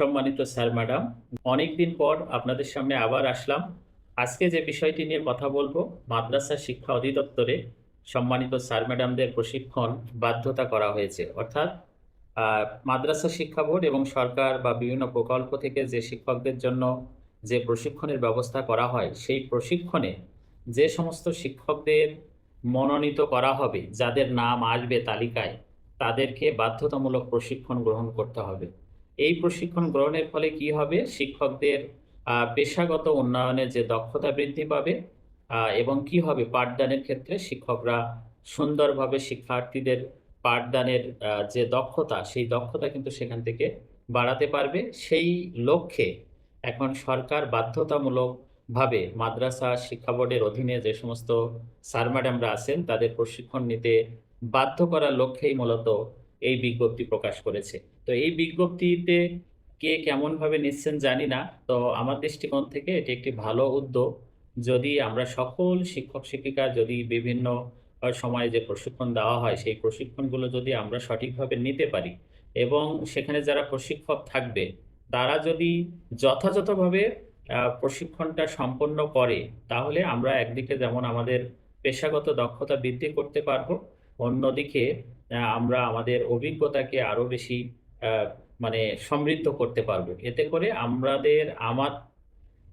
সম্মানিত sir madam, অনেকদিন পর আপনাদের সামনে আবার আসলাম। আজকে যে বিষয়টি নিয়ে কথা বলবো, মাদ্রাসা শিক্ষা অধিদপ্তরে সম্মানিত স্যার ম্যাডামদের প্রশিক্ষণ বাধ্যতা করা হয়েছে। অর্থাৎ মাদ্রাসা শিক্ষা বোর্ড এবং সরকার বা বিভিন্ন প্রকল্প থেকে যে শিক্ষকদের জন্য যে প্রশিক্ষণের ব্যবস্থা করা হয়, সেই প্রশিক্ষণে যে সমস্ত শিক্ষকদের মনোনীত করা হবে, যাদের নাম আসবে তালিকায়, তাদেরকে বাধ্যতামূলক প্রশিক্ষণ গ্রহণ করতে হবে। এই প্রশিক্ষণ গ্রহণের ফলে কি হবে? শিক্ষকদের পেশাগত উন্নয়নের যে দক্ষতা বৃদ্ধি পাবে এবং কি হবে? পাঠদানের ক্ষেত্রে শিক্ষকরা সুন্দরভাবে শিক্ষার্থীদের পাঠদানের যে দক্ষতা, সেই দক্ষতা কিন্তু সেখান থেকে বাড়াতে পারবে। সেই লক্ষ্যে এখন সরকার বাধ্যতামূলকভাবে মাদ্রাসা শিক্ষা বোর্ডের অধীনে যে সমস্ত স্যার ম্যাডামরা আছেন, তাদের প্রশিক্ষণ নিতে বাধ্য করার লক্ষ্যেই মূলত এই বিজ্ঞপ্তি প্রকাশ করেছে। তো এই বিজ্ঞপ্তিতে কে কেমনভাবে নিচ্ছেন জানি না। তো আমার দৃষ্টিকোণ থেকে এটি একটি ভালো উদ্যোগ। যদি আমরা সকল শিক্ষক-শিক্ষিকা যদি বিভিন্ন সময়ে যে প্রশিক্ষণ দেওয়া হয়, সেই প্রশিক্ষণগুলো যদি আমরা সঠিকভাবে নিতে পারি এবং সেখানে যারা প্রশিক্ষক থাকবে, তারা যদি যথাযথভাবে প্রশিক্ষণটা সম্পন্ন করে, তাহলে আমরা একদিকে যেমন আমাদের পেশাগত দক্ষতা বৃদ্ধি করতে পারবো, অন্যদিকে আমরা আমাদের অভিজ্ঞতাকে আরো বেশি আ মানে সমৃদ্ধ করতে পারবো।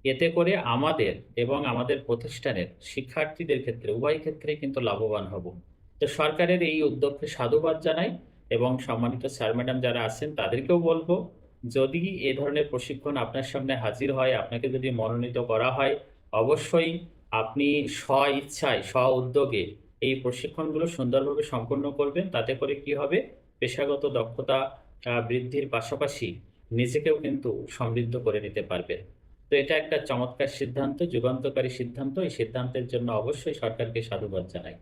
এতে করে আমাদের এবং আমাদের প্রতিষ্ঠানের শিক্ষার্থীদের ক্ষেত্রে উভয় ক্ষেত্রেই কিন্তু লাভবান হব। তো সরকারের এই উদ্যোগকে সাধুবাদ জানাই এবং সম্মানিত স্যার ম্যাডাম যারা আছেন তাদেরকেও বলব, যদি এ ধরনের প্রশিক্ষণ আপনার সামনে হাজির হয়, আপনাকে যদি মনোনীত করা হয়, অবশ্যই আপনি স্ব-ইচ্ছায়, স্ব-উদ্যোগে এই প্রশিক্ষণগুলো সুন্দরভাবে সম্পন্ন করবেন। তাতে করে কি হবে? পেশাগত দক্ষতা বৃদ্ধির পাশাপাশি নিজেকেও কিন্তু সমৃদ্ধ করে নিতে পারবেন। তো এটা একটা চমৎকার সিদ্ধান্ত, যুগান্তকারী সিদ্ধান্ত। এই সিদ্ধান্তের জন্য অবশ্যই সরকারকে সাধুবাদ জানাই।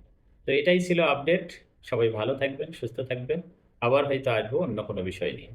তো এটাই ছিল আপডেট। সবাই ভালো থাকবেন, সুস্থ থাকবেন। আবার হয়তো আসবো অন্য কোনো বিষয় নিয়ে।